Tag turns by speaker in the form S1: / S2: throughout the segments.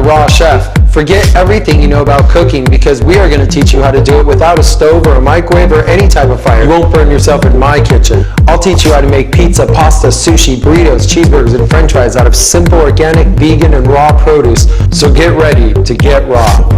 S1: Raw Chef. Forget everything you know about cooking because we are going to teach you how to do it without a stove or a microwave or any type of fire. You won't burn yourself in my kitchen. I'll teach you how to make pizza, pasta, sushi, burritos, cheeseburgers, and french fries out of simple, organic, vegan, and raw produce. So get ready to get raw.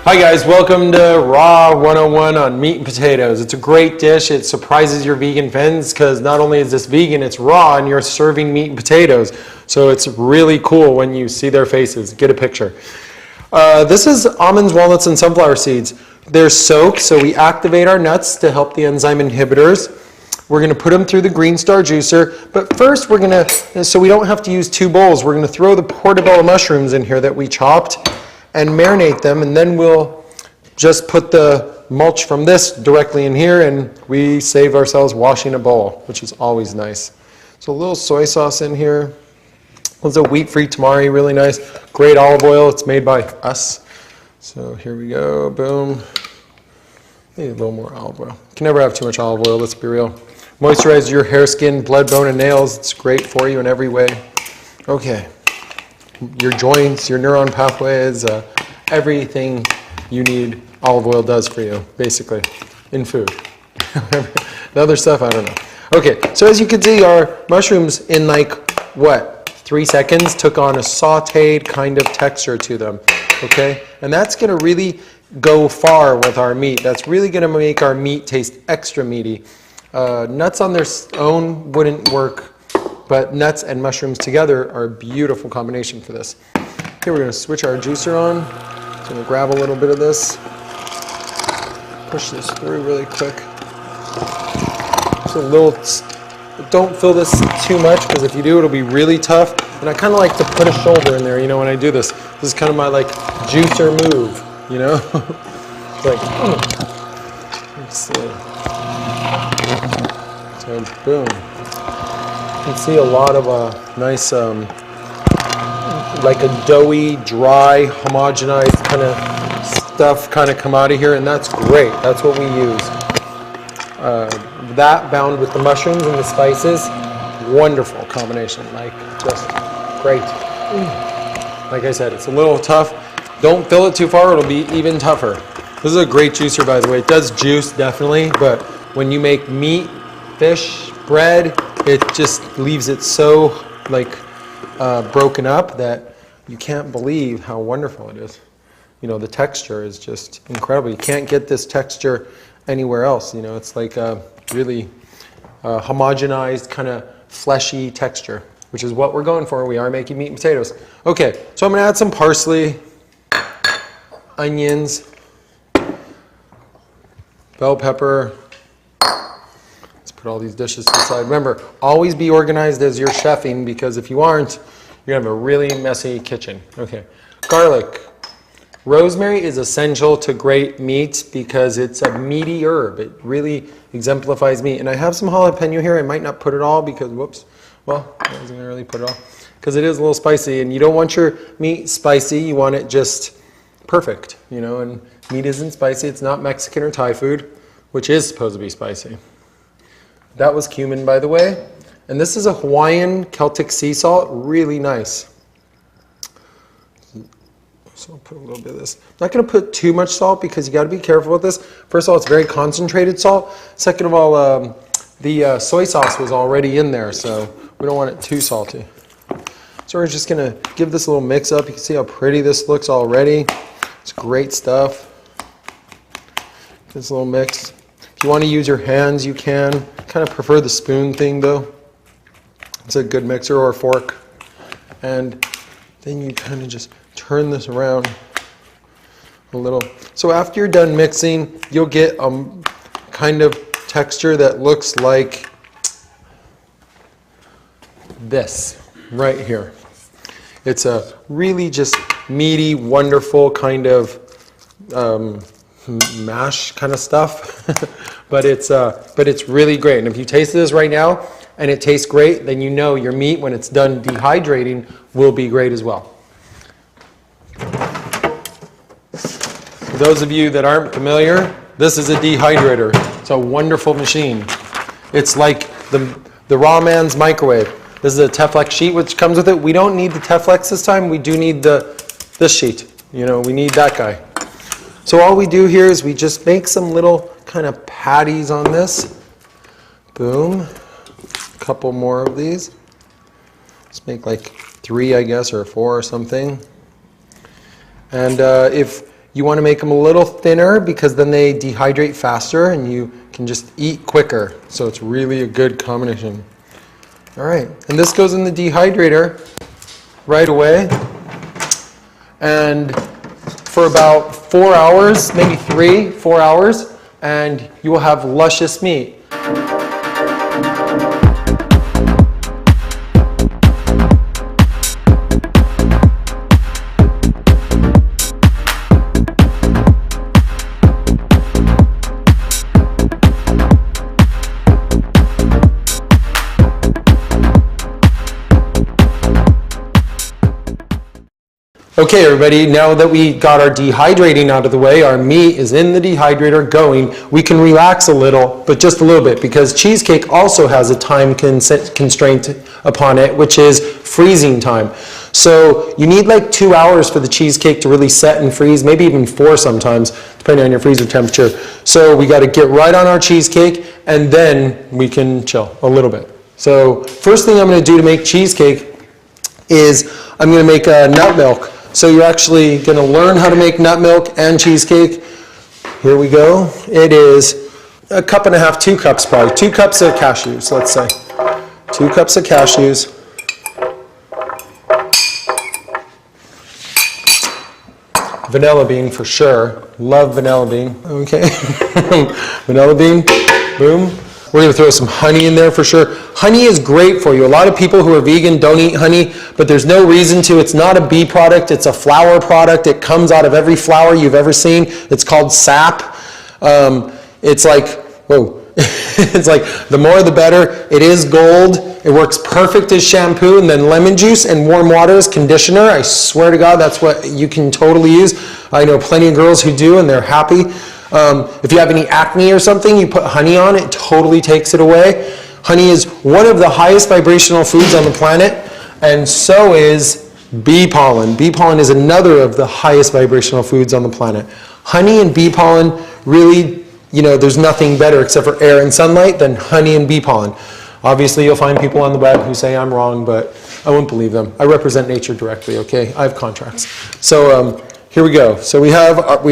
S1: Hi guys, welcome to Raw 101 on meat and potatoes. It's a great dish. It surprises your vegan friends because not only is this vegan, it's raw and you're serving meat and potatoes. So it's really cool when you see their faces. Get a picture. This is almonds, walnuts, and sunflower seeds. They're soaked, so we activate our nuts to help the enzyme inhibitors. We're going to put them through the green star juicer, but first we're going to, so we don't have to use two bowls, we're going to throw the portobello mushrooms in here that we chopped and marinate them, and then we'll just put the mulch from this directly in here, and we save ourselves washing a bowl, which is always nice. So a little soy sauce in here. There's a wheat-free tamari, really nice. Great olive oil, it's made by us. So here we go, boom. Maybe a little more olive oil. You can never have too much olive oil, let's be real. Moisturize your hair, skin, blood, bone, and nails. It's great for you in every way. Okay. Your joints, your neuron pathways, everything you need, olive oil does for you, basically, in food. The other stuff, I don't know. Okay, so as you can see, our mushrooms in like, what, 3 seconds took on a sauteed kind of texture to them, okay? And that's gonna really go far with our meat. That's really gonna make our meat taste extra meaty. Nuts on their own wouldn't work, but nuts and mushrooms together are a beautiful combination for this. Here we're going to switch our juicer on. So I'm going to grab a little bit of this. Push this through really quick. Just a little, don't fill this too much because if you do it'll be really tough. And I kind of like to put a shoulder in there, you know, when I do this. This is kind of my like juicer move, you know. It's like, let's see. So boom. You can see a lot of nice, like a doughy, dry, homogenized kind of stuff kind of come out of here, and that's great. That's what we use. That bound with the mushrooms and the spices, wonderful combination. Like, just great. Like I said, it's a little tough. Don't fill it too far, it'll be even tougher. This is a great juicer, by the way. It does juice, definitely, but when you make meat, fish, bread, it just leaves it so like broken up that you can't believe how wonderful it is. You know, the texture is just incredible. You can't get this texture anywhere else. You know, it's like a really homogenized kind of fleshy texture, which is what we're going for. We are making meat and potatoes. Okay, so I'm going to add some parsley, onions, bell pepper. Put all these dishes to the side. Remember, always be organized as you're chefing because if you aren't, you're going to have a really messy kitchen. Okay. Garlic. Rosemary is essential to great meat because it's a meaty herb. It really exemplifies meat. And I have some jalapeno here. I might not put it all because, whoops. Well, I wasn't going to really put it all because it is a little spicy. And you don't want your meat spicy. You want it just perfect, you know. And meat isn't spicy. It's not Mexican or Thai food, which is supposed to be spicy. That was cumin, by the way. And this is a Hawaiian Celtic sea salt, really nice. So I'll put a little bit of this. I'm not going to put too much salt because you got to be careful with this. First of all, it's very concentrated salt. Second of all, the soy sauce was already in there, so we don't want it too salty. So we're just going to give this a little mix up. You can see how pretty this looks already. It's great stuff. This little mix. If you want to use your hands, you can. Kind of prefer the spoon thing though. It's a good mixer or a fork. And then you kind of just turn this around a little. So after you're done mixing, you'll get a kind of texture that looks like this right here. It's a really just meaty, wonderful kind of mash kind of stuff, but it's really great. And if you taste this right now and it tastes great, then you know your meat, when it's done dehydrating, will be great as well. For those of you that aren't familiar, this is a dehydrator. It's a wonderful machine. It's like the raw man's microwave. This is a Teflex sheet which comes with it. We don't need the Teflex this time. We do need this sheet. You know, we need that guy. So all we do here is we just make some little kind of patties on this. Boom. A couple more of these. Let's make like 3, I guess, or 4 or something. And if you want to make them a little thinner, because then they dehydrate faster and you can just eat quicker. So it's really a good combination. All right, and this goes in the dehydrator right away. And for about 4 hours, maybe 4 hours, and you will have luscious meat. Okay, everybody, now that we got our dehydrating out of the way, our meat is in the dehydrator going, we can relax a little, but just a little bit, because cheesecake also has a time constraint upon it, which is freezing time. So you need like 2 hours for the cheesecake to really set and freeze, maybe even 4 sometimes, depending on your freezer temperature. So we got to get right on our cheesecake, and then we can chill a little bit. So first thing I'm going to do to make cheesecake is I'm going to make nut milk. So you're actually going to learn how to make nut milk and cheesecake. Here we go. It is 1.5 cups, 2 cups probably. 2 cups of cashews, let's say. 2 cups of cashews. Vanilla bean for sure. Love vanilla bean. Okay. Vanilla bean. Boom. We're going to throw some honey in there for sure. Honey is great for you. A lot of people who are vegan don't eat honey, but there's no reason to. It's not a bee product. It's a flower product. It comes out of every flower you've ever seen. It's called sap. It's like, whoa. It's like the more the better. It is gold. It works perfect as shampoo, and then lemon juice and warm water as conditioner. I swear to God, that's what you can totally use. I know plenty of girls who do, and they're happy. If you have any acne or something, you put honey on it, totally takes it away. Honey is one of the highest vibrational foods on the planet, and so is bee pollen. Bee pollen is another of the highest vibrational foods on the planet. Honey and bee pollen really, you know, there's nothing better except for air and sunlight than honey and bee pollen. Obviously, you'll find people on the web who say I'm wrong, but I won't believe them. I represent nature directly, okay? I have contracts. So, here we go. So we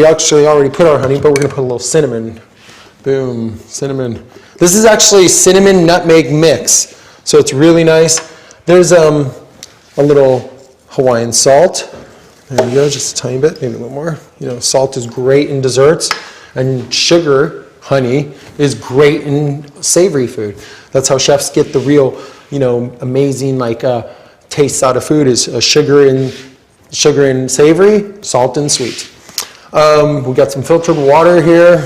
S1: actually already put our honey, but we're going to put a little cinnamon. Boom, cinnamon. This is actually cinnamon nutmeg mix. So it's really nice. There's a little Hawaiian salt. There we go, just a tiny bit, maybe a little more. You know, salt is great in desserts, and sugar, honey, is great in savory food. That's how chefs get the real, you know, amazing like tastes out of food is sugar and savory, salt and sweet. We got some filtered water here.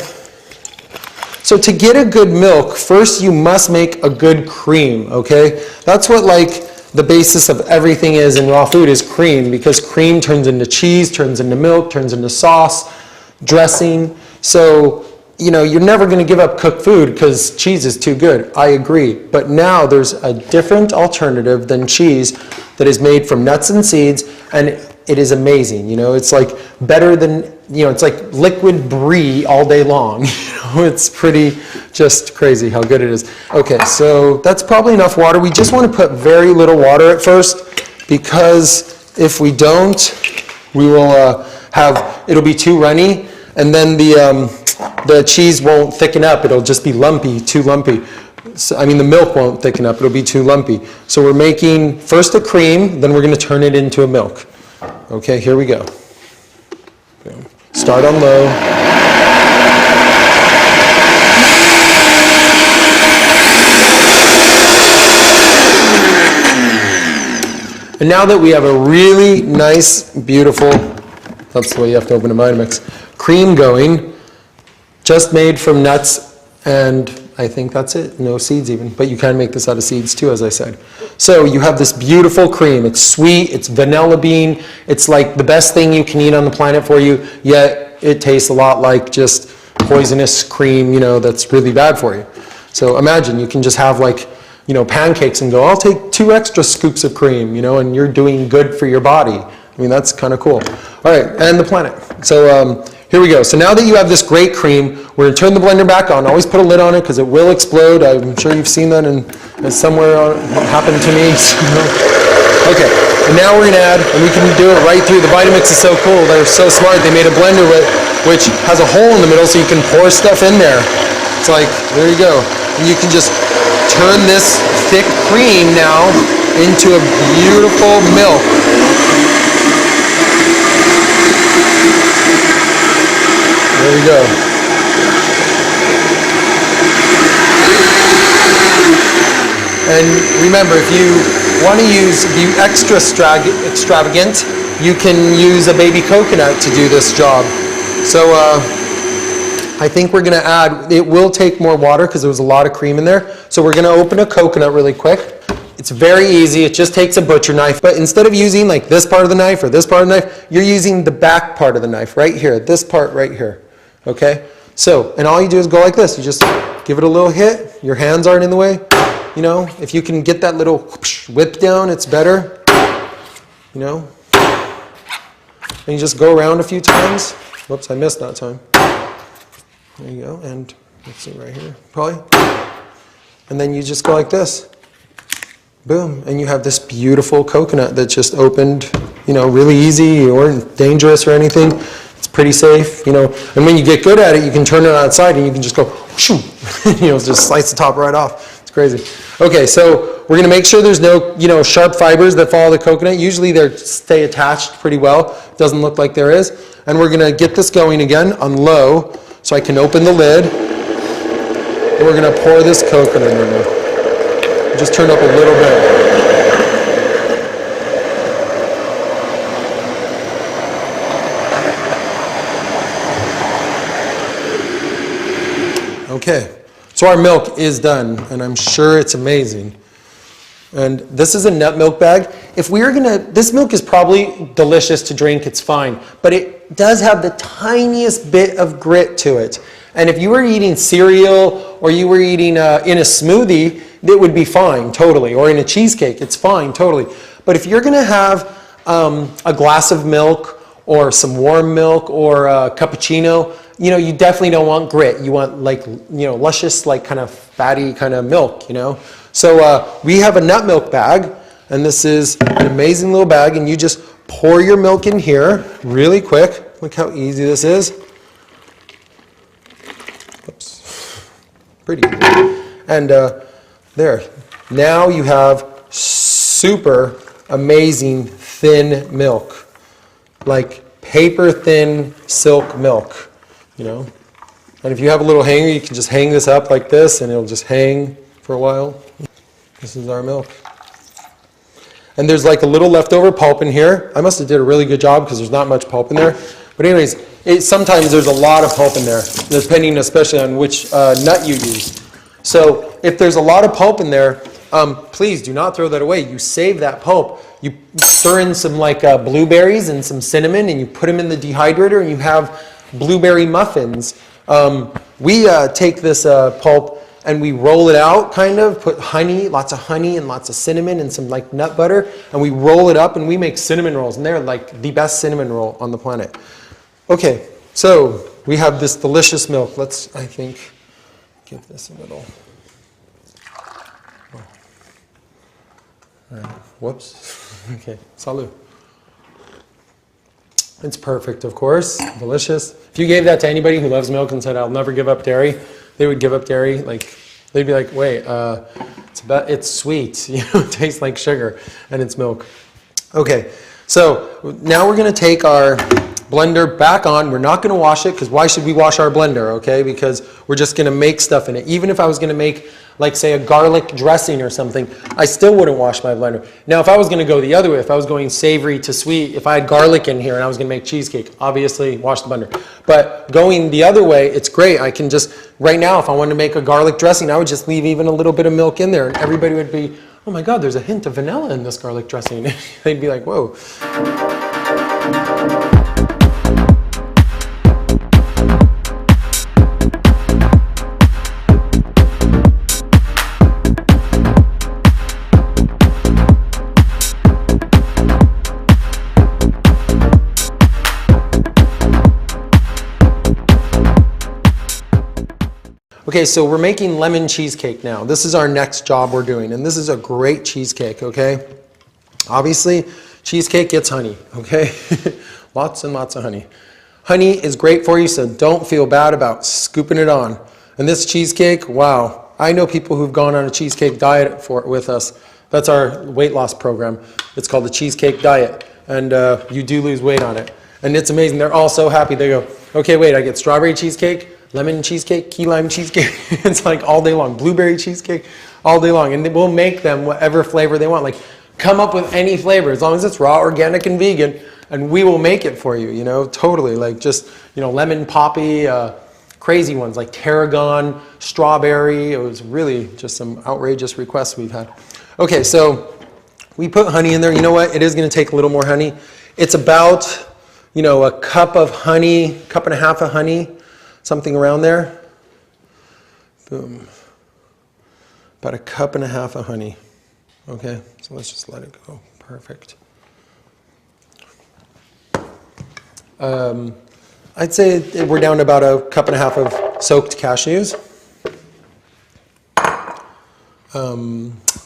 S1: So to get a good milk, first you must make a good cream, okay? That's what like the basis of everything is in raw food is cream, because cream turns into cheese, turns into milk, turns into sauce, dressing. So, you know, you're never going to give up cooked food because cheese is too good. I agree. But now there's a different alternative than cheese that is made from nuts and seeds, and it is amazing. You know, it's like better than, you know, it's like liquid brie all day long. You know, it's pretty just crazy how good it is. Okay, so that's probably enough water. We just want to put very little water at first, because if we don't, we will it'll be too runny, and then the cheese won't thicken up. It'll just be lumpy, too lumpy. So, I mean, the milk won't thicken up. It'll be too lumpy. So we're making first a cream, then we're going to turn it into a milk. Okay, here we go. Start on low. And now that we have a really nice, beautiful, that's the way you have to open a Vitamix, cream going, just made from nuts, and I think that's it. No seeds even, but you can make this out of seeds too, as I said. So you have this beautiful cream. It's sweet, it's vanilla bean, it's like the best thing you can eat on the planet for you, yet it tastes a lot like just poisonous cream, you know, that's really bad for you. So imagine you can just have like, you know, pancakes and go, I'll take 2 extra scoops of cream, you know, and you're doing good for your body. I mean, that's kind of cool. All right, and the planet. So here we go. So now that you have this great cream, we're going to turn the blender back on. Always put a lid on it because it will explode. I'm sure you've seen that and somewhere happened to me. Okay, and now we're going to add, and we can do it right through. The Vitamix is so cool. They're so smart. They made a blender which has a hole in the middle so you can pour stuff in there. It's like, there you go. And you can just turn this thick cream now into a beautiful milk. There you go. And remember, if you want to be extra extravagant, you can use a baby coconut to do this job. So I think we're going to add, it will take more water because there was a lot of cream in there. So we're going to open a coconut really quick. It's very easy. It just takes a butcher knife. But instead of using like this part of the knife or this part of the knife, you're using the back part of the knife right here, this part right here. Okay? So, and all you do is go like this. You just give it a little hit. Your hands aren't in the way. You know, if you can get that little whip down, it's better. You know? And you just go around a few times. Whoops, I missed that time. There you go. And let's see right here, probably. And then you just go like this. Boom. And you have this beautiful coconut that just opened, you know, really easy or dangerous or anything. It's pretty safe, you know. And when you get good at it, you can turn it outside and you can just go, shoo, you know, just slice the top right off. It's crazy. Okay, so we're going to make sure there's no, you know, sharp fibers that follow the coconut. Usually they stay attached pretty well. Doesn't look like there is. And we're going to get this going again on low so I can open the lid. And we're going to pour this coconut in there. Just turn up a little bit. Okay, so our milk is done, and I'm sure it's amazing. And this is a nut milk bag. If we are gonna, this milk is probably delicious to drink, it's fine, but it does have the tiniest bit of grit to it. And if you were eating cereal or you were eating in a smoothie, it would be fine, totally. Or in a cheesecake, it's fine, totally. But if you're gonna have a glass of milk or some warm milk or a cappuccino, you know, you definitely don't want grit. You want like, you know, luscious, like kind of fatty kind of milk, you know. So we have a nut milk bag, and this is an amazing little bag, and you just pour your milk in here really quick. Look how easy this is. Oops, pretty easy. And there, now you have super amazing thin milk, like paper thin silk milk. You know, and if you have a little hanger, you can just hang this up like this and it'll just hang for a while. This is our milk. And there's like a little leftover pulp in here. I must have did a really good job because there's not much pulp in there. But anyways, sometimes there's a lot of pulp in there, depending especially on which nut you use. So if there's a lot of pulp in there, please do not throw that away. You save that pulp. You stir in some like blueberries and some cinnamon and you put them in the dehydrator and you have blueberry muffins. We take this pulp and we roll it out, kind of, put honey, lots of honey and lots of cinnamon and some like nut butter, and we roll it up and we make cinnamon rolls, and they're like the best cinnamon roll on the planet. Okay, so we have this delicious milk. Let's, I think, give this a little. Whoops. Okay, salud. It's perfect, of course, delicious. If you gave that to anybody who loves milk and said, I'll never give up dairy, they would give up dairy. Like, they'd be like, wait, it's sweet, you know, it tastes like sugar, and it's milk. Okay, so now we're gonna take our blender back on. We're not gonna wash it, because why should we wash our blender, okay? Because we're just gonna make stuff in it. Even if I was gonna make, like say, a garlic dressing or something, I still wouldn't wash my blender. Now, if I was gonna go the other way, if I was going savory to sweet, if I had garlic in here and I was gonna make cheesecake, obviously wash the blender. But going the other way, it's great. I can just, right now, if I wanted to make a garlic dressing, I would just leave even a little bit of milk in there and everybody would be, oh my God, there's a hint of vanilla in this garlic dressing. They'd be like, whoa. Okay, so we're making lemon cheesecake now. This is our next job we're doing, and this is a great cheesecake, okay? Obviously, cheesecake gets honey, okay? Lots and lots of honey. Honey is great for you, so don't feel bad about scooping it on. And this cheesecake, wow. I know people who've gone on a cheesecake diet with us. That's our weight loss program. It's called the cheesecake diet, and you do lose weight on it. And it's amazing. They're all so happy. They go, okay, wait, I get strawberry cheesecake, lemon cheesecake, key lime cheesecake. It's like all day long. Blueberry cheesecake, all day long. And we'll make them whatever flavor they want. Like, come up with any flavor, as long as it's raw, organic, and vegan, and we will make it for you, you know, totally. Like just, you know, lemon poppy, crazy ones like tarragon, strawberry. It was really just some outrageous requests we've had. Okay, so we put honey in there. You know what? It is going to take a little more honey. It's about, you know, a cup of honey, cup and a half of honey, something around there. Boom. About a cup and a half of honey. Okay, so let's just let it go. Perfect. I'd say we're down to about a cup and a half of soaked cashews.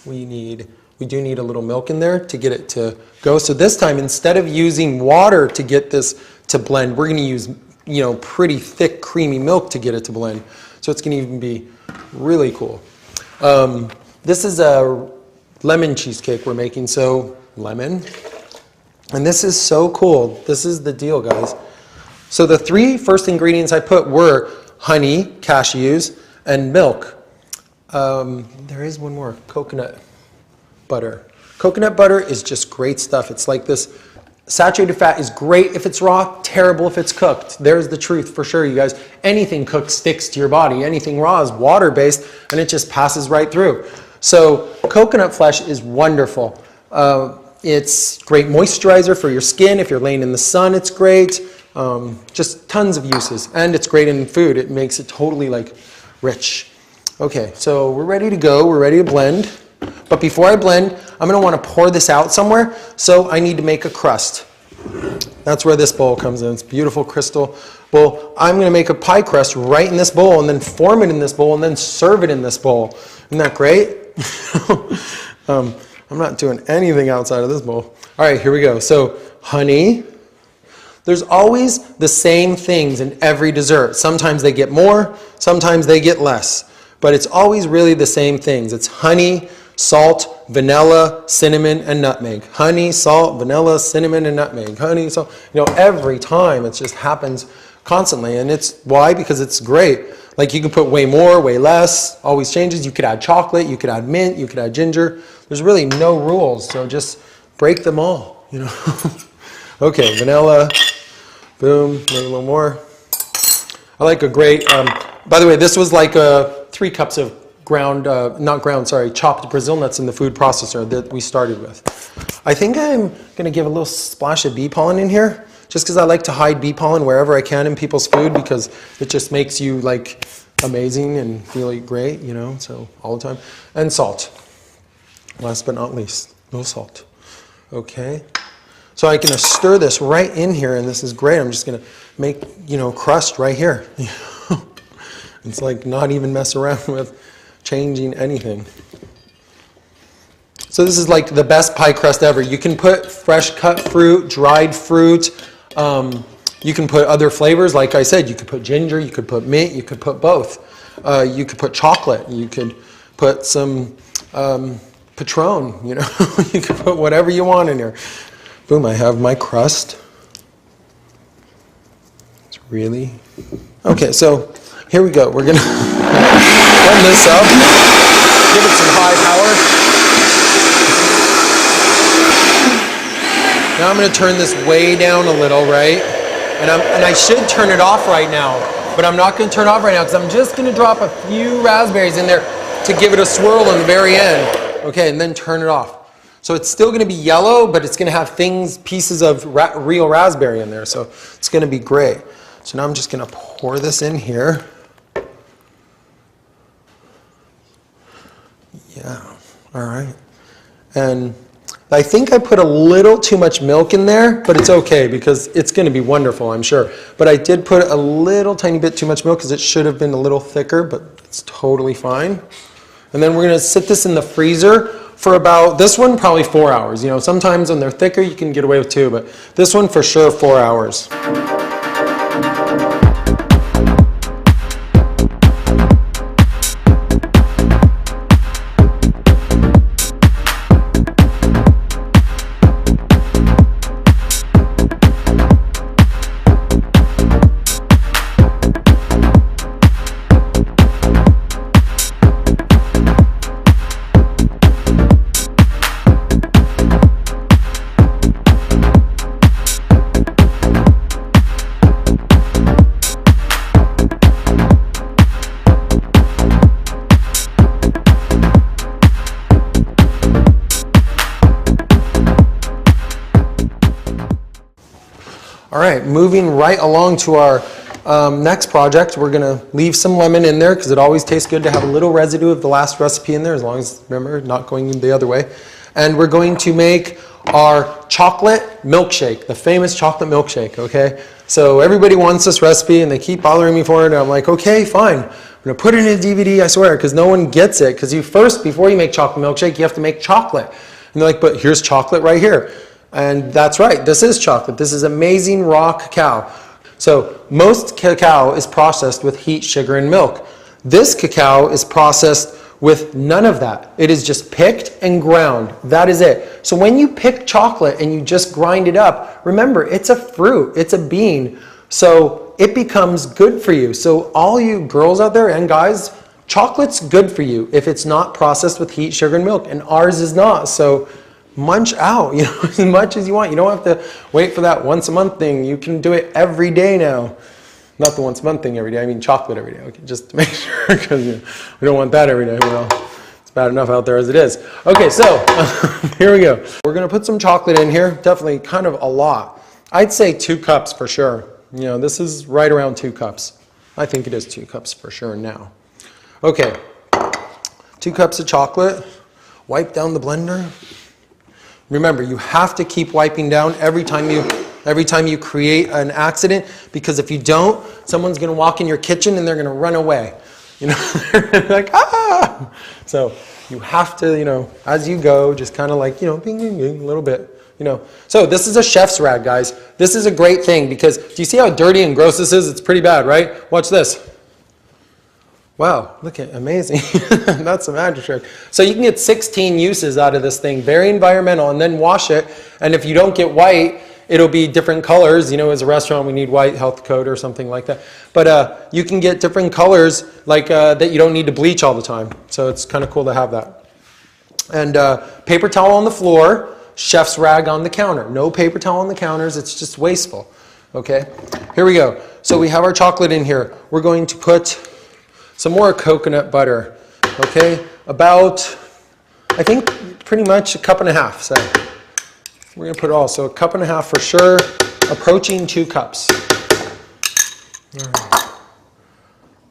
S1: We do need a little milk in there to get it to go. So this time, instead of using water to get this to blend, we're going to use, you know, pretty thick, creamy milk to get it to blend. So it's going to even be really cool. This is a lemon cheesecake we're making, so lemon. And this is so cool. This is the deal, guys. So the three first ingredients I put were honey, cashews, and milk. There is one more, coconut butter. Coconut butter is just great stuff. It's like this. Saturated fat is great if it's raw, terrible if it's cooked. There's the truth for sure, you guys. Anything cooked sticks to your body. Anything raw is water-based, and it just passes right through. So coconut flesh is wonderful. It's great moisturizer for your skin. If you're laying in the sun, it's great. Just tons of uses. And it's great in food. It makes it totally like rich. Okay, so we're ready to go. We're ready to blend. But before I blend, I'm going to want to pour this out somewhere. So I need to make a crust. That's where this bowl comes in. It's beautiful crystal bowl. I'm going to make a pie crust right in this bowl and then form it in this bowl and then serve it in this bowl. Isn't that great? I'm not doing anything outside of this bowl. All right, here we go. So honey. There's always the same things in every dessert. Sometimes they get more, sometimes they get less. But it's always really the same things. It's honey, salt, vanilla, cinnamon, and nutmeg. Honey, salt, vanilla, cinnamon, and nutmeg. Honey, salt. You know, every time it just happens constantly. And it's why? Because it's great. Like you can put way more, way less, always changes. You could add chocolate, you could add mint, you could add ginger. There's really no rules, so just break them all, you know. Okay, vanilla, boom, maybe a little more. I like a great, by the way, this was like 3 cups of chopped Brazil nuts in the food processor that we started with. I think I'm gonna give a little splash of bee pollen in here, just because I like to hide bee pollen wherever I can in people's food because it just makes you like amazing and feel great, you know, so all the time. And salt, last but not least, no salt. Okay, so I can stir this right in here and this is great. I'm just gonna make, you know, crust right here. It's like not even mess around with changing anything. So this is like the best pie crust ever. You can put fresh cut fruit, dried fruit. You can put other flavors. Like I said, you could put ginger, you could put mint, you could put both. You could put chocolate. You could put some Patron, you know. You could put whatever you want in here. Boom, I have my crust. It's really... Okay, so here we go. We're going to blend this up. Give it some high power. Now I'm going to turn this way down a little, right? And I should turn it off right now, but I'm not going to turn it off right now because I'm just going to drop a few raspberries in there to give it a swirl in the very end. Okay, and then turn it off. So it's still going to be yellow, but it's going to have pieces of real raspberry in there, so it's going to be great. So now I'm just going to pour this in here. Yeah, all right. And I think I put a little too much milk in there, but it's okay because it's going to be wonderful, I'm sure. But I did put a little tiny bit too much milk because it should have been a little thicker, but It's totally fine. And then we're going to sit this in the freezer for about, this one probably 4 hours. You know, sometimes when they're thicker you can get away with 2, but this one for sure 4 hours. All right, moving right along to our next project, we're gonna leave some lemon in there because it always tastes good to have a little residue of the last recipe in there, as long as, remember, not going the other way. And we're going to make our chocolate milkshake, the famous chocolate milkshake, okay? So everybody wants this recipe and they keep bothering me for it, and I'm like, okay, fine. I'm gonna put it in a DVD, I swear, because no one gets it. Because you first, before you make chocolate milkshake, you have to make chocolate. And they're like, but here's chocolate right here. And that's right, this is chocolate. This is amazing raw cacao. So most cacao is processed with heat, sugar, and milk. This cacao is processed with none of that. It is just picked and ground. That is it. So when you pick chocolate and you just grind it up, remember, it's a fruit, it's a bean. So it becomes good for you. So all you girls out there and guys, chocolate's good for you if it's not processed with heat, sugar, and milk. And ours is not. So munch out, you know, as much as you want. You don't have to wait for that once a month thing. You can do it every day now. Not the once a month thing every day. I mean chocolate every day. Okay, just to make sure, because you know, we don't want that every day. You know, it's bad enough out there as it is. Okay, so here we go. We're gonna put some chocolate in here. Definitely, kind of a lot. I'd say 2 cups for sure. You know, this is right around 2 cups. I think it is 2 cups for sure now. Okay, 2 cups of chocolate. Wipe down the blender. Remember, you have to keep wiping down every time you create an accident, because if you don't, someone's going to walk in your kitchen and they're going to run away. You know, they're like, ah! So you have to, you know, as you go, just kind of like, you know, bing, bing, bing, a little bit, you know. So this is a chef's rag, guys. This is a great thing because do you see how dirty and gross this is? It's pretty bad, right? Watch this. Wow, look at, amazing. That's a magic trick. So you can get 16 uses out of this thing, very environmental, and then wash it. And if you don't get white, it'll be different colors. You know, as a restaurant, we need white, health code or something like that. But you can get different colors like that you don't need to bleach all the time. So it's kind of cool to have that. And paper towel on the floor, chef's rag on the counter. No paper towel on the counters, it's just wasteful. Okay, here we go. So we have our chocolate in here. We're going to put some more coconut butter, okay? About, I think, pretty much 1.5 cups. So we're gonna put it all. So 1.5 cups for sure, approaching 2 cups. All right.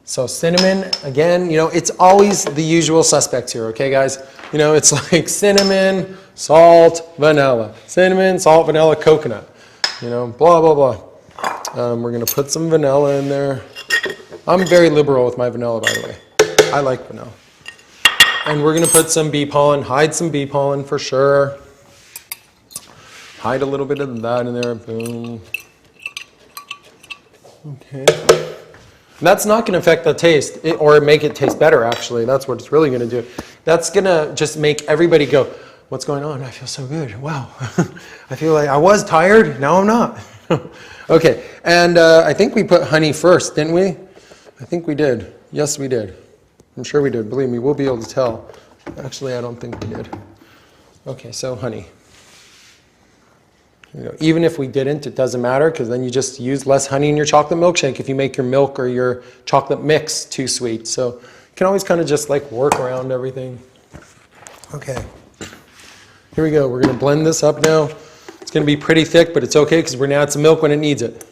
S1: So cinnamon, again, you know, it's always the usual suspects here, okay, guys? You know, it's like cinnamon, salt, vanilla. Cinnamon, salt, vanilla, coconut. You know, blah, blah, blah. We're gonna put some vanilla in there. I'm very liberal with my vanilla, by the way. I like vanilla. And we're going to put some bee pollen, hide some bee pollen for sure. Hide a little bit of that in there, boom. Okay. And that's not going to affect the taste, or make it taste better, actually. That's what it's really going to do. That's going to just make everybody go, what's going on? I feel so good. Wow. I feel like I was tired, now I'm not. Okay, and I think we put honey first, didn't we? I think we did. Yes, we did. I'm sure we did. Believe me, we'll be able to tell. Actually, I don't think we did. Okay, so honey. You know, even if we didn't, it doesn't matter, because then you just use less honey in your chocolate milkshake if you make your milk or your chocolate mix too sweet. So you can always kind of just like work around everything. Okay. Here we go. We're going to blend this up now. It's going to be pretty thick, but it's okay because we're going to add some milk when it needs it.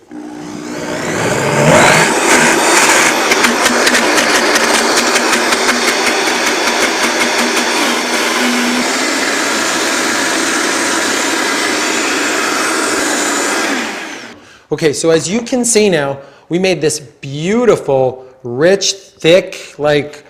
S1: Okay, so as you can see now, we made this beautiful rich, thick, like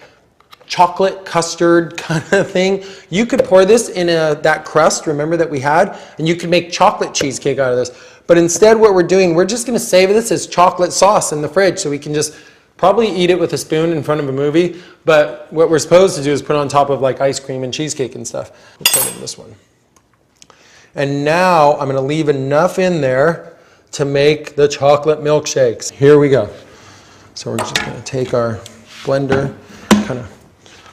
S1: chocolate custard kind of thing. You could pour this in that crust, remember, that we had, and you could make chocolate cheesecake out of this. But instead what we're doing, we're just going to save this as chocolate sauce in the fridge, so we can just probably eat it with a spoon in front of a movie. But what we're supposed to do is put on top of like ice cream and cheesecake and stuff. We'll put in this one. And now I'm going to leave enough in there to make the chocolate milkshakes. Here we go. So we're just going to take our blender, kind of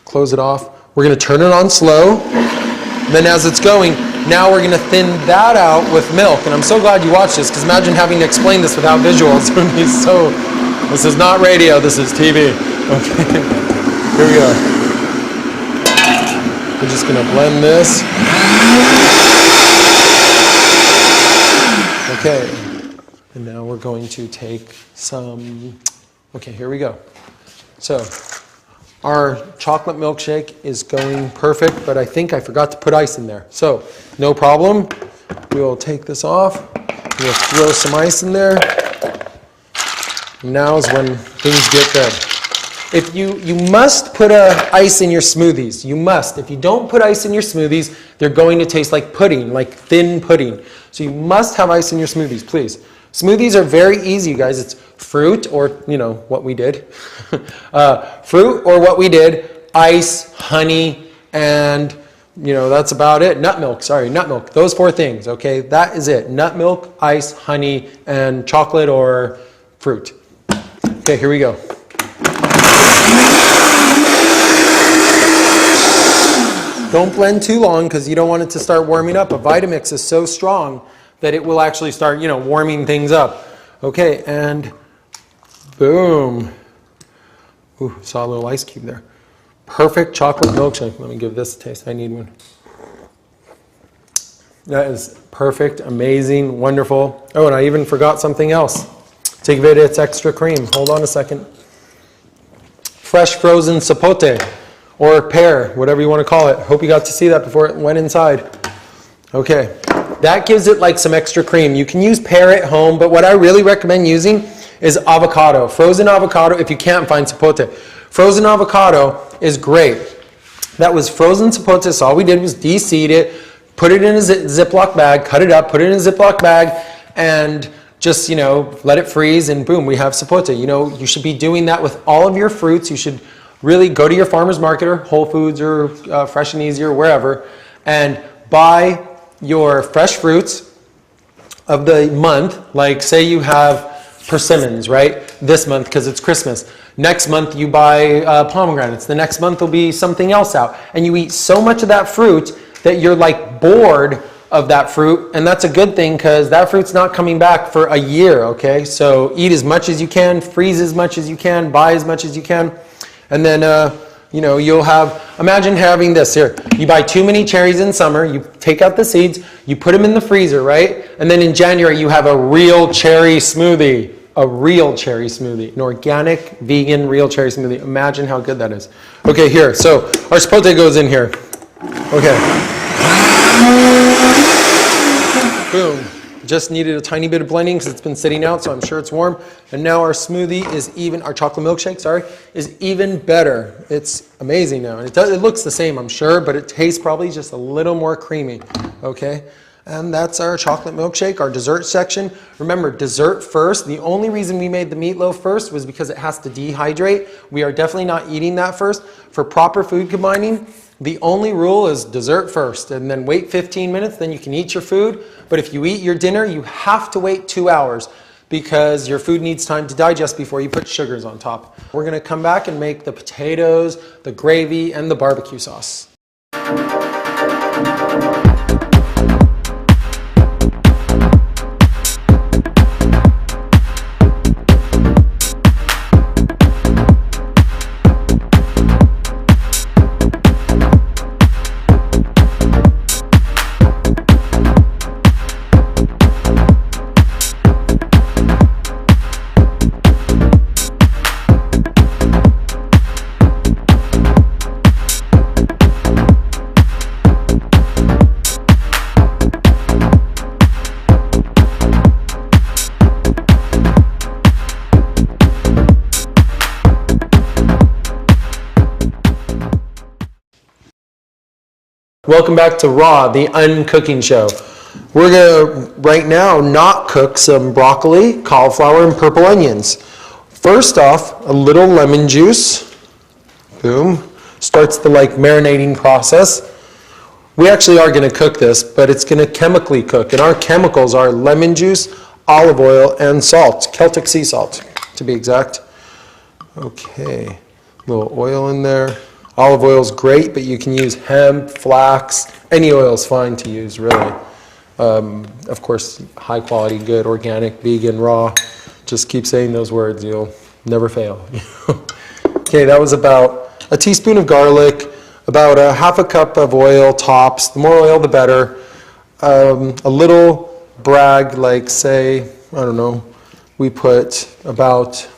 S1: close it off. We're going to turn it on slow. And then as it's going, now we're going to thin that out with milk. And I'm so glad you watched this, because imagine having to explain this without visuals. It would be so... This is not radio, this is TV. Okay, here we go. We're just going to blend this. Okay, and now we're going to take some... Okay, here we go. So, our chocolate milkshake is going perfect, but I think I forgot to put ice in there. So, no problem. We'll take this off. We'll throw some ice in there. Now is when things get good. If you must put ice in your smoothies. You must. If you don't put ice in your smoothies, they're going to taste like pudding, like thin pudding. So you must have ice in your smoothies, please. Smoothies are very easy, you guys. It's fruit or, you know, what we did. Fruit or what we did, ice, honey, and, you know, that's about it. Nut milk, nut milk. Those 4 things, okay? That is it. Nut milk, ice, honey, and chocolate or fruit. Okay, here we go. Don't blend too long because you don't want it to start warming up. A Vitamix is so strong that it will actually start, you know, warming things up. Okay, and boom. Ooh, saw a little ice cube there. Perfect chocolate milkshake. Let me give this a taste. I need one. That is perfect, amazing, wonderful. Oh, and I even forgot something else. To give it its extra cream. Hold on a second. Fresh frozen sapote, or pear, whatever you want to call it. Hope you got to see that before it went inside. Okay, that gives it like some extra cream. You can use pear at home, but what I really recommend using is avocado. Frozen avocado, if you can't find sapote. Frozen avocado is great. That was frozen sapote, so all we did was de-seed it, put it in a Ziploc bag, cut it up, put it in a Ziploc bag, and just, you know, let it freeze, and boom, we have sapote. You know, you should be doing that with all of your fruits. You should really go to your farmer's market or Whole Foods or Fresh and Easy or wherever, and buy your fresh fruits of the month. Like, say you have persimmons, right? This month, because it's Christmas. Next month you buy pomegranates. The next month will be something else out. And you eat so much of that fruit that you're like bored of that fruit, and that's a good thing because that fruit's not coming back for a year, okay? So eat as much as you can, freeze as much as you can, buy as much as you can, and then, you know, you'll have, imagine having this here. You buy too many cherries in summer, you take out the seeds, you put them in the freezer, right? And then in January you have a real cherry smoothie, an organic, vegan, real cherry smoothie. Imagine how good that is. Okay, here, so our sapote goes in here. Okay. Boom. Just needed a tiny bit of blending because it's been sitting out, so I'm sure it's warm. And now our smoothie is even, our chocolate milkshake, sorry, is even better. It's amazing now. And it looks the same, I'm sure, but it tastes probably just a little more creamy. Okay? And that's our chocolate milkshake, our dessert section. Remember, dessert first. The only reason we made the meatloaf first was because it has to dehydrate. We are definitely not eating that first. For proper food combining, the only rule is dessert first, and then wait 15 minutes, then you can eat your food. But if you eat your dinner, you have to wait 2 hours because your food needs time to digest before you put sugars on top. We're gonna come back and make the potatoes, the gravy, and the barbecue sauce. Welcome back to Raw, the uncooking show. We're gonna, right now, not cook some broccoli, cauliflower, and purple onions. First off, a little lemon juice, boom, starts the marinating process. We actually are gonna cook this, but it's gonna chemically cook, and our chemicals are lemon juice, olive oil, and salt, Celtic sea salt, to be exact. Okay, a little oil in there. Olive oil is great, but you can use hemp, flax, any oil is fine to use, really. Of course, high quality, good, organic, vegan, raw. Just keep saying those words, you'll never fail. Okay, that was about a teaspoon of garlic, about a half a cup of oil tops. The more oil, the better. A little brag, say, I don't know, we put about,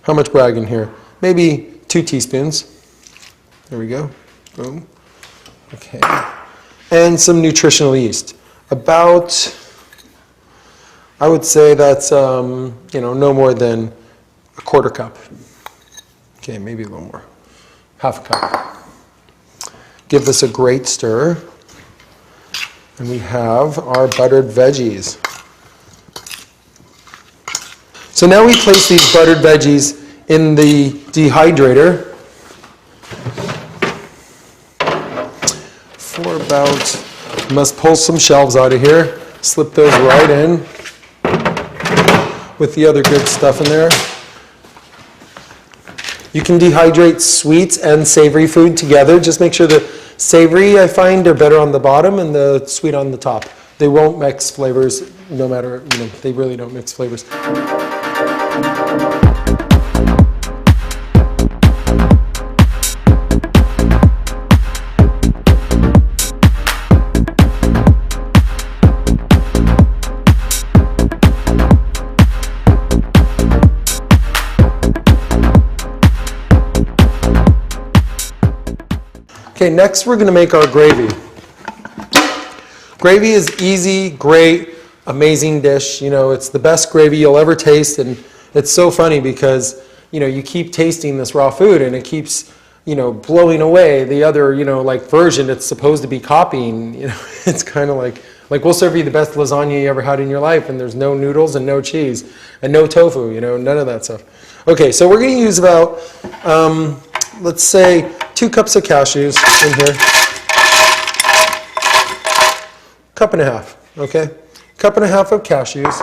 S1: how much brag in here? Maybe 2 teaspoons. There we go. Boom. Okay. And some nutritional yeast. About, I would say that's, no more than a quarter cup. Okay, maybe a little more. Half a cup. Give this a great stir. And we have our buttered veggies. So now we place these buttered veggies in the dehydrator for about, you must pull some shelves out of here, slip those right in with the other good stuff in there. You can dehydrate sweets and savory food together. Just make sure the savory, I find, are better on the bottom and the sweet on the top. They won't mix flavors, no matter, they really don't mix flavors. Okay, next we're going to make our gravy. Gravy is easy, great, amazing dish. It's the best gravy you'll ever taste, and it's so funny because, you keep tasting this raw food and it keeps, blowing away the other, version it's supposed to be copying. It's kind of like we'll serve you the best lasagna you ever had in your life, and there's no noodles and no cheese and no tofu, none of that stuff. Okay, so we're going to use about, let's say, 2 cups of cashews in here. Cup and a half, okay? Cup and a half of cashews.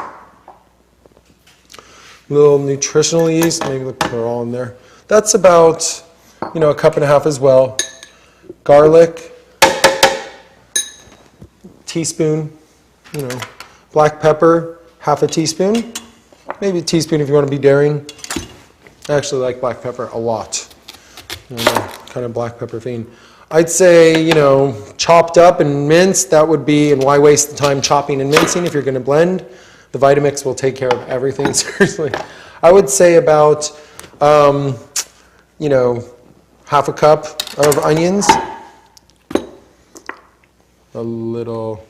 S1: A little nutritional yeast, maybe they're all in there. That's about, a cup and a half as well. Garlic, teaspoon, black pepper, half a teaspoon. Maybe a teaspoon if you want to be daring. I actually like black pepper a lot. Kind of black pepper fiend. I'd say, chopped up and minced, that would be, and why waste the time chopping and mincing if you're going to blend? The Vitamix will take care of everything, seriously. I would say about, half a cup of onions. A little,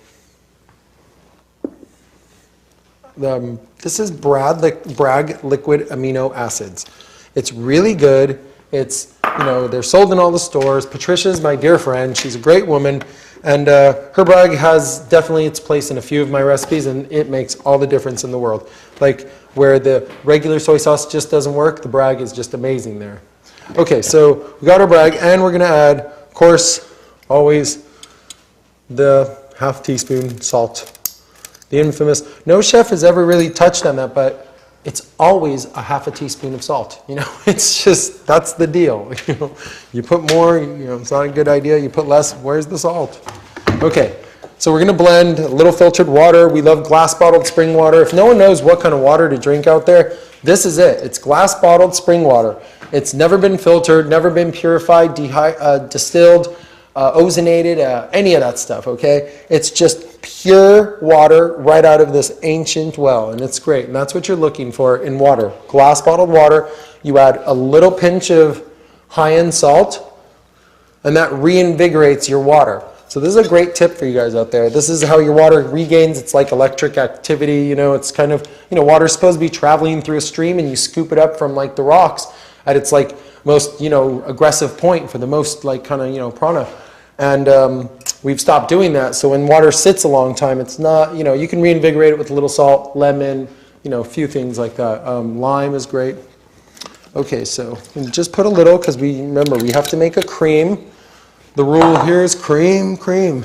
S1: this is Bragg liquid amino acids. It's really good. It's, they're sold in all the stores. Patricia's my dear friend. She's a great woman. And her Bragg has definitely its place in a few of my recipes, and it makes all the difference in the world. Like where the regular soy sauce just doesn't work, the Bragg is just amazing there. Okay, so we got our Bragg, and we're going to add, of course, always the half teaspoon salt. The infamous, no chef has ever really touched on that, but it's always a half a teaspoon of salt. It's just, that's the deal. You put more, it's not a good idea. You put less, where's the salt? Okay, so we're going to blend a little filtered water. We love glass bottled spring water. If no one knows what kind of water to drink out there, this is it. It's glass bottled spring water. It's never been filtered, never been purified, distilled, ozonated, any of that stuff, okay? It's just pure water right out of this ancient well, and it's great. And that's what you're looking for in water. Glass bottled water, you add a little pinch of high-end salt, and that reinvigorates your water. So this is a great tip for you guys out there. This is how your water regains its electric activity. It's kind of, water's supposed to be traveling through a stream, and you scoop it up from the rocks at its most, aggressive point for the most prana. And we've stopped doing that. So when water sits a long time, it's not, you know, you can reinvigorate it with a little salt, lemon, you know, a few things like that. Lime is great. Okay, so just put a little, because remember, we have to make a cream. The rule here is cream, cream.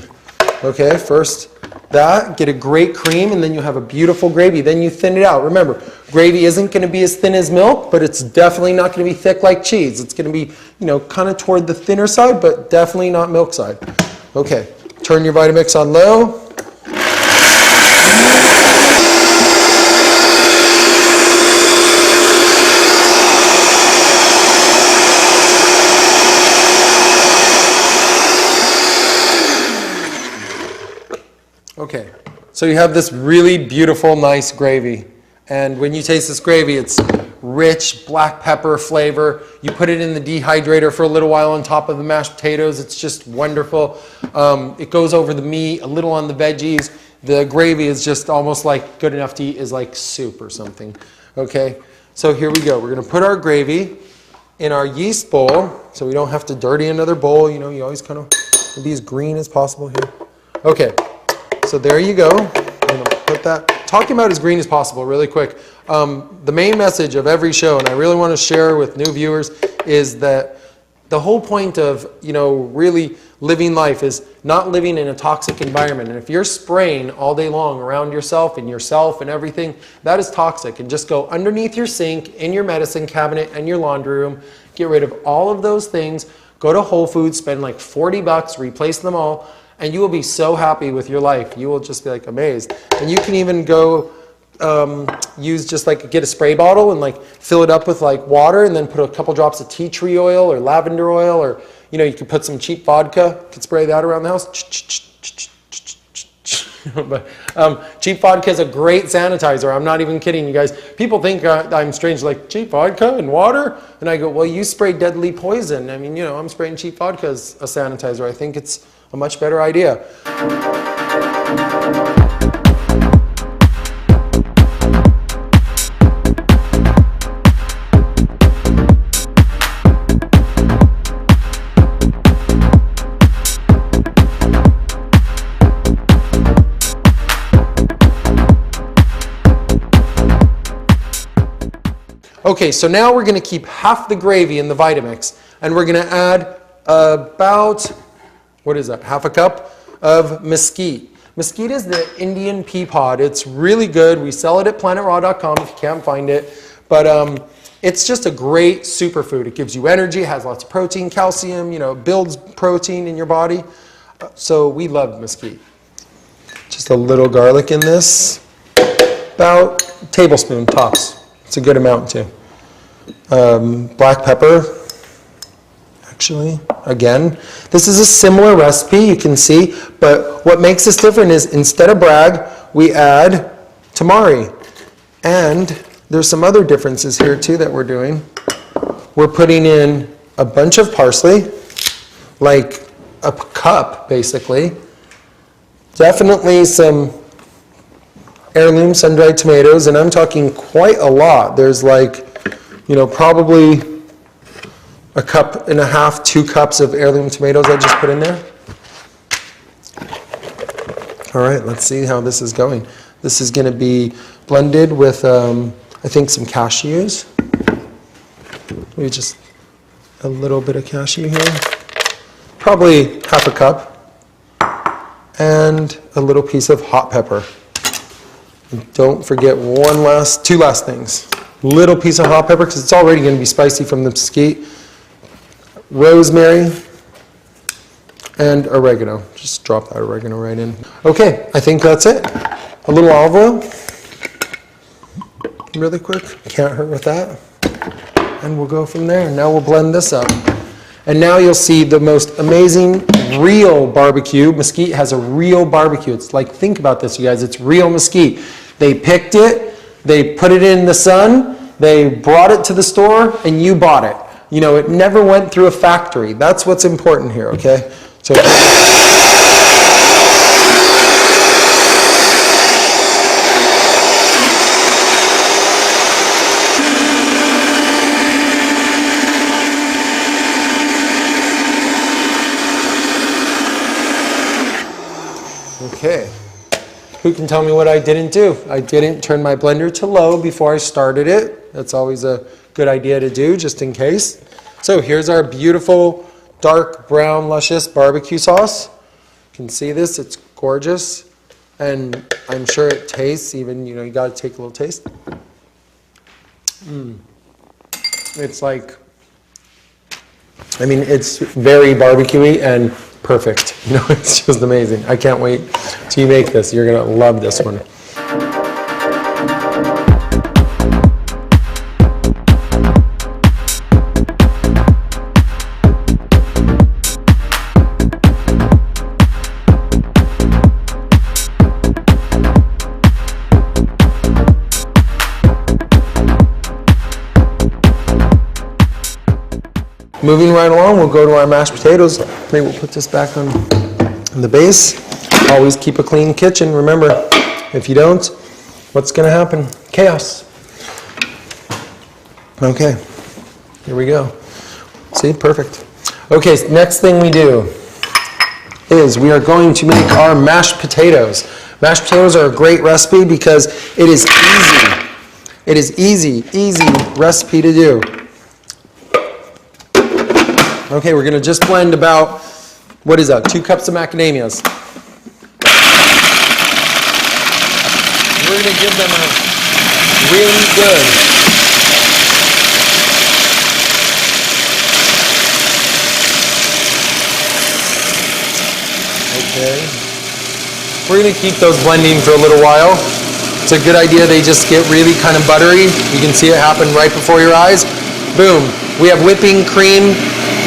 S1: Okay, first that, get a great cream, and then you have a beautiful gravy. Then you thin it out. Remember, gravy isn't going to be as thin as milk, but it's definitely not going to be thick like cheese. It's going to be, you know, kind of toward the thinner side, but definitely not milk side. Okay, turn your Vitamix on low. Okay, so you have this really beautiful, nice gravy. And when you taste this gravy, it's rich black pepper flavor. You put it in the dehydrator for a little while on top of the mashed potatoes. It's just wonderful. It goes over the meat, a little on the veggies. The gravy is just almost like good enough to eat as like soup or something. Okay, so here we go. We're going to put our gravy in our yeast bowl so we don't have to dirty another bowl. You know, you always kind of be as green as possible here. Okay. So there you go. I'm going to put that. Talking about as green as possible really quick. The main message of every show, and I really want to share with new viewers, is that the whole point of, you know, really living life is not living in a toxic environment. And if you're spraying all day long around yourself and everything, that is toxic. And just go underneath your sink, in your medicine cabinet, and your laundry room. Get rid of all of those things. Go to Whole Foods, spend like $40, replace them all. And you will be so happy with your life. You will just be like amazed. And you can even go use just like get a spray bottle and like fill it up with like water and then put a couple drops of tea tree oil or lavender oil, or you know, you could put some cheap vodka, you could spray that around the house. But cheap vodka is a great sanitizer. I'm not even kidding you guys. People think I'm strange, like cheap vodka and water. And I go, well, you spray deadly poison. I mean, you know, I'm spraying cheap vodka as a sanitizer. I think it's a much better idea. Okay, so now we're going to keep half the gravy in the Vitamix, and we're going to add about, what is that, half a cup of mesquite. Mesquite is the Indian pea pod. It's really good. We sell it at planetraw.com if you can't find it. But it's just a great superfood. It gives you energy, it has lots of protein, calcium, you know, builds protein in your body. So we love mesquite. Just a little garlic in this. About a tablespoon tops. It's a good amount too. Black pepper. Actually, again, this is a similar recipe, you can see, but what makes this different is instead of bragg, we add tamari. And there's some other differences here too that we're doing. We're putting in a bunch of parsley, like a cup basically. Definitely some heirloom sun-dried tomatoes, and I'm talking quite a lot. There's like, you know, probably a cup and a half, 2 cups of heirloom tomatoes I just put in there. All right, let's see how this is going. This is going to be blended with, I think, some cashews. Maybe just a little bit of cashew here. Probably half a cup. And a little piece of hot pepper. And don't forget two last things. Little piece of hot pepper, because it's already going to be spicy from the mesquite. Rosemary and oregano. Just drop that oregano right in. Okay, I think that's it. A little olive oil. Really quick. Can't hurt with that. And we'll go from there. Now we'll blend this up. And now you'll see the most amazing real barbecue. Mesquite has a real barbecue. It's like, think about this, you guys. It's real mesquite. They picked it. They put it in the sun. They brought it to the store, and you bought it. You know, it never went through a factory. That's what's important here, okay? So Okay. Who can tell me what I didn't do? I didn't turn my blender to low before I started it. That's always a good idea to do, just in case. So here's our beautiful dark brown luscious barbecue sauce. You can see this, it's gorgeous. And I'm sure it tastes, even, you know, you gotta take a little taste. It's like, I mean, it's very barbecuey and perfect. You know, it's just amazing. I can't wait till you make this. You're gonna love this one. Moving right along, we'll go to our mashed potatoes. Maybe we'll put this back on the base. Always keep a clean kitchen. Remember, if you don't, what's going to happen? Chaos. Okay, here we go. See, perfect. Okay, so next thing we do is we are going to make our mashed potatoes. Mashed potatoes are a great recipe because it is easy. It is easy recipe to do. Okay, we're going to just blend about, what is that, 2 cups of macadamias. We're going to give them a really good okay. We're going to keep those blending for a little while. It's a good idea they just get really kind of buttery. You can see it happen right before your eyes. Boom. We have whipping cream,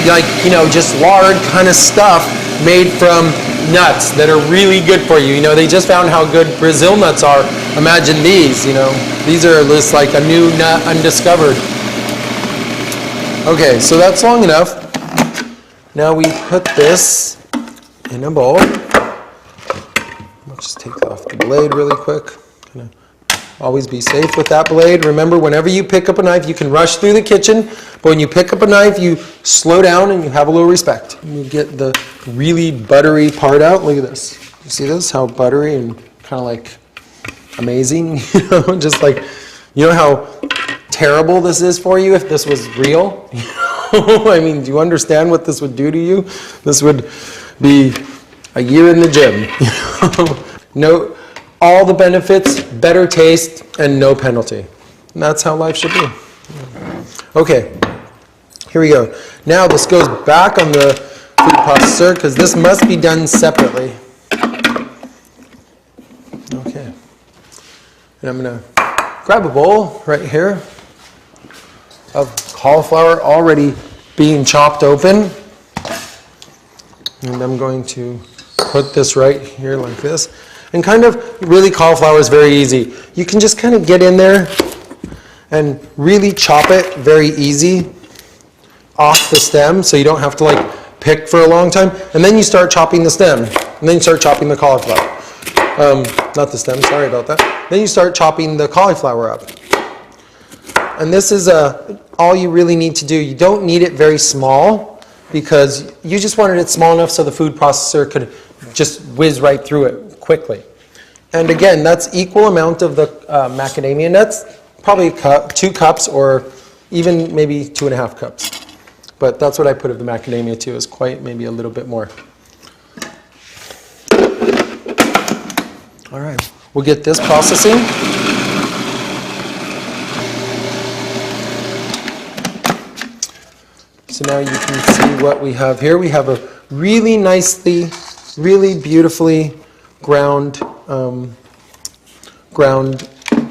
S1: like, you know, just lard kind of stuff made from nuts that are really good for you. You know, they just found how good Brazil nuts are. Imagine these, you know. These are just like a new nut undiscovered. Okay, so that's long enough. Now we put this in a bowl. I'll just take off the blade really quick. Kind of always be safe with that blade. Remember, whenever you pick up a knife, you can rush through the kitchen, but when you pick up a knife, you slow down and you have a little respect. And you get the really buttery part out. Look at this. You see this? How buttery and kind of like amazing? You know, just like, you know how terrible this is for you if this was real? I mean, do you understand what this would do to you? This would be a year in the gym. No. All the benefits, better taste, and no penalty. And that's how life should be. Okay, here we go. Now this goes back on the food processor because this must be done separately. Okay. And I'm going to grab a bowl right here of cauliflower already being chopped open. And I'm going to put this right here like this. And kind of, really, cauliflower is very easy. You can just kind of get in there and really chop it very easy off the stem so you don't have to like pick for a long time. And then you start chopping the stem. And then you start chopping the cauliflower. Not the stem, sorry about that. Then you start chopping the cauliflower up. And this is all you really need to do. You don't need it very small because you just wanted it small enough so the food processor could just whiz right through it quickly. And again, that's equal amount of the macadamia nuts, probably 2 cups or even maybe 2.5 cups. But that's what I put of the macadamia too, is quite maybe a little bit more. All right, we'll get this processing. So now you can see what we have here. We have a really nicely, really beautifully ground,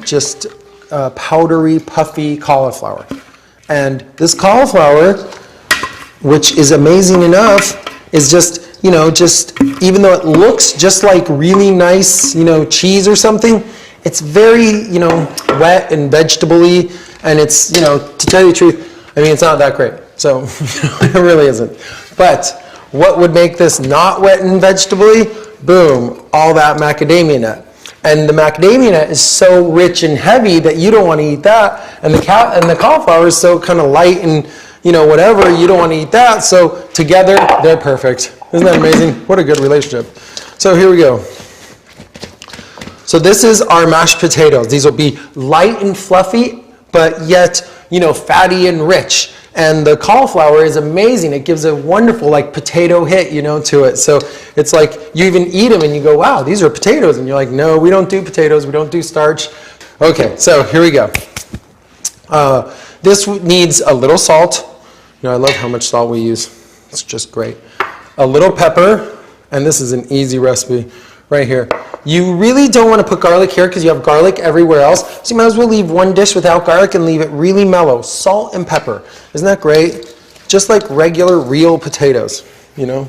S1: just powdery, puffy cauliflower. And this cauliflower, which is amazing enough, is just, you know, just, even though it looks just like really nice, you know, cheese or something, it's very, you know, wet and vegetable-y, and it's, you know, to tell you the truth, I mean, it's not that great. So, it really isn't. But what would make this not wet and vegetable-y? Boom, all that macadamia nut. And the macadamia nut is so rich and heavy that you don't want to eat that. And the cauliflower is so kind of light and, you know, whatever, you don't want to eat that. So together, they're perfect. Isn't that amazing? What a good relationship. So here we go. So this is our mashed potatoes. These will be light and fluffy, but yet, you know, fatty and rich. And the cauliflower is amazing. It gives a wonderful like potato hit, you know, to it. So it's like you even eat them and you go, wow, these are potatoes. And you're like, no, we don't do potatoes. We don't do starch. Okay, so here we go. This needs a little salt. You know, I love how much salt we use. It's just great. A little pepper, and this is an easy recipe right here. You really don't want to put garlic here because you have garlic everywhere else. So you might as well leave one dish without garlic and leave it really mellow. Salt and pepper. Isn't that great? Just like regular, real potatoes, you know?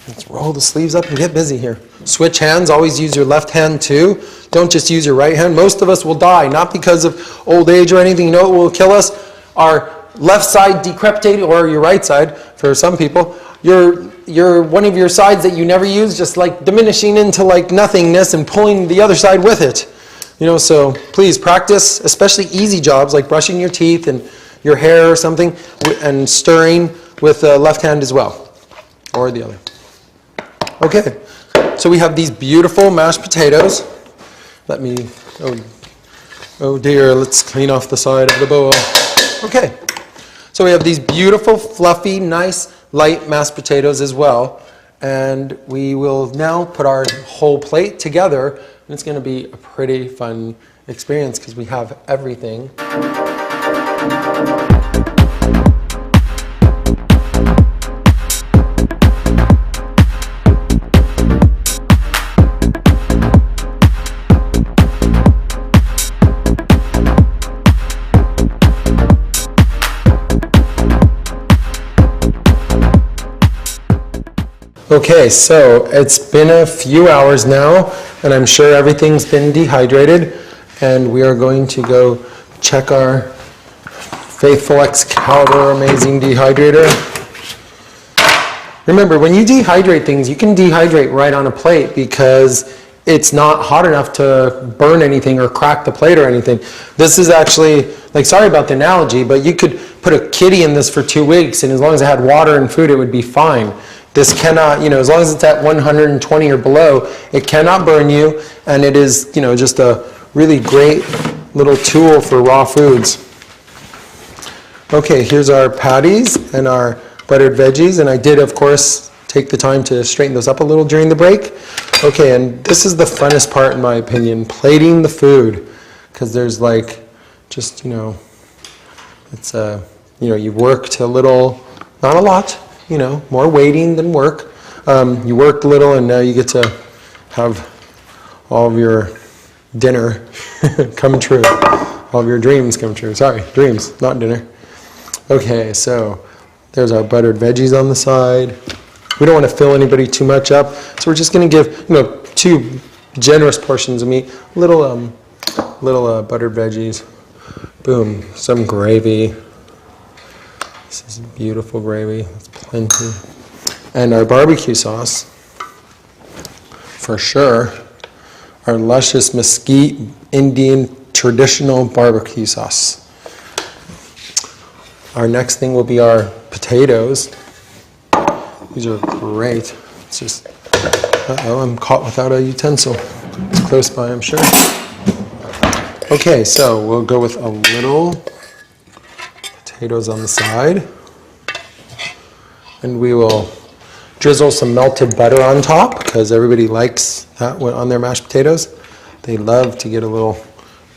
S1: Let's roll the sleeves up and get busy here. Switch hands. Always use your left hand too. Don't just use your right hand. Most of us will die, not because of old age or anything. You know what will kill us? Our left side decrepitated, or your right side for some people. Your one of your sides that you never use just like diminishing into like nothingness and pulling the other side with it. You know, so please practice, especially easy jobs like brushing your teeth and your hair or something, and stirring with the left hand as well, or the other. Okay, so we have these beautiful mashed potatoes. Let me, oh dear, let's clean off the side of the bowl. Okay, so we have these beautiful, fluffy, nice, light mashed potatoes as well. And we will now put our whole plate together. And it's going to be a pretty fun experience because we have everything. Okay, so it's been a few hours now, and I'm sure everything's been dehydrated, and we are going to go check our faithful Excalibur amazing dehydrator. Remember, when you dehydrate things, you can dehydrate right on a plate because it's not hot enough to burn anything or crack the plate or anything. This is actually, like, sorry about the analogy, but you could put a kitty in this for 2 weeks, and as long as it had water and food, it would be fine. This cannot, you know, as long as it's at 120 or below, it cannot burn you, and it is, you know, just a really great little tool for raw foods. Okay, here's our patties and our buttered veggies, and I did, of course, take the time to straighten those up a little during the break. Okay, and this is the funnest part, in my opinion, plating the food, because there's like, just, you know, it's you know, you worked a little, not a lot, you know, more waiting than work. You worked a little, and now you get to have all of your dinner come true. All of your dreams come true. Sorry, dreams, not dinner. Okay, so there's our buttered veggies on the side. We don't want to fill anybody too much up, so we're just going to give, you know, 2 generous portions of meat. Little buttered veggies. Boom, some gravy. This is beautiful gravy. That's plenty. And our barbecue sauce, for sure. Our luscious mesquite Indian traditional barbecue sauce. Our next thing will be our potatoes. These are great. It's just, uh-oh, I'm caught without a utensil. It's close by, I'm sure. Okay, so we'll go with a little potatoes on the side, and we will drizzle some melted butter on top because everybody likes that on their mashed potatoes. They love to get a little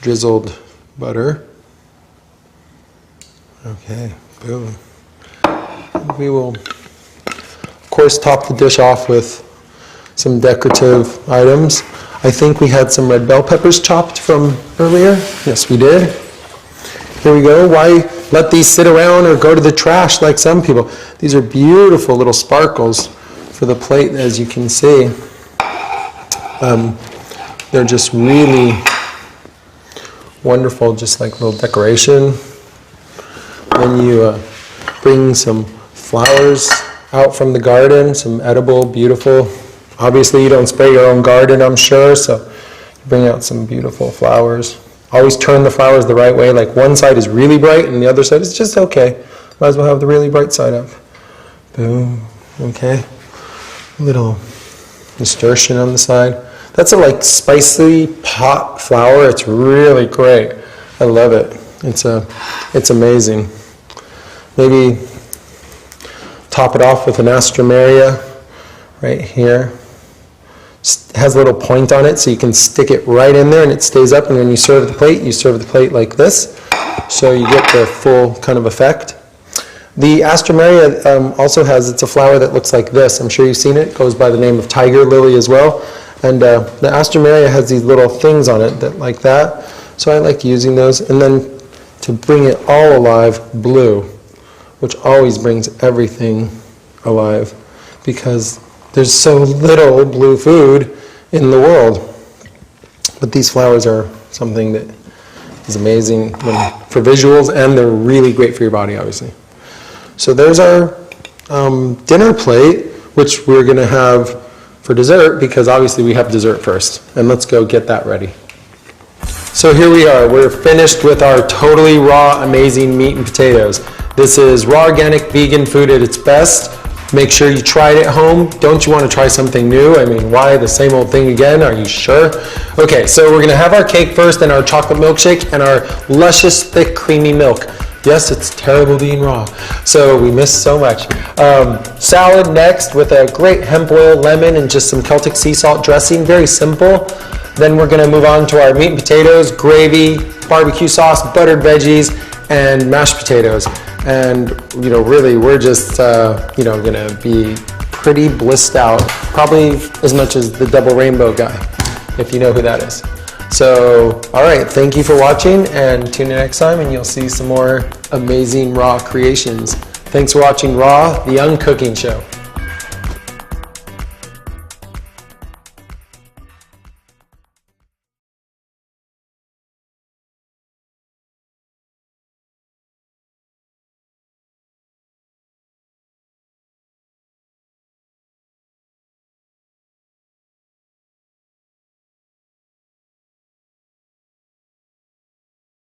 S1: drizzled butter. Okay, boom. And we will, of course, top the dish off with some decorative items. I think we had some red bell peppers chopped from earlier. Yes, we did. Here we go. Why let these sit around or go to the trash like some people? These are beautiful little sparkles for the plate, as you can see. They're just really wonderful, just like little decoration. Then you bring some flowers out from the garden, some edible, beautiful. Obviously, you don't spray your own garden, I'm sure, so you bring out some beautiful flowers. Always turn the flowers the right way, like one side is really bright and the other side is just okay. Might as well have the really bright side up. Boom, okay. Little nasturtium on the side. That's a like spicy pot flour. It's really great. I love it. It's amazing. Maybe top it off with an astromeria right here. It has a little point on it so you can stick it right in there and it stays up, and when you serve the plate, you serve the plate like this, so you get the full kind of effect. The astromeria also has, it's a flower that looks like this. I'm sure you've seen it. It goes by the name of tiger lily as well. And the astromeria has these little things on it that like that. So I like using those. And then to bring it all alive, blue, which always brings everything alive because there's so little blue food in the world. But these flowers are something that is amazing for visuals, and they're really great for your body, obviously. So there's our dinner plate, which we're going to have for dessert, because obviously we have dessert first. And let's go get that ready. So here we are. We're finished with our totally raw, amazing meat and potatoes. This is raw, organic, vegan food at its best. Make sure you try it at home. Don't you want to try something new? I mean, why the same old thing again? Are you sure? Okay, so we're going to have our cake first, and our chocolate milkshake, and our luscious, thick, creamy milk. Yes, it's terrible being raw, so we miss so much. Salad next with a great hemp oil, lemon, and just some Celtic sea salt dressing. Very simple. Then we're going to move on to our meat and potatoes, gravy, barbecue sauce, buttered veggies, and mashed potatoes. And really, we're just going to be pretty blissed out, probably as much as the double rainbow guy, if you know who that is. So, all right, thank you for watching, and tune in next time, and you'll see some more amazing raw creations. Thanks for watching Raw, the Young Cooking Show.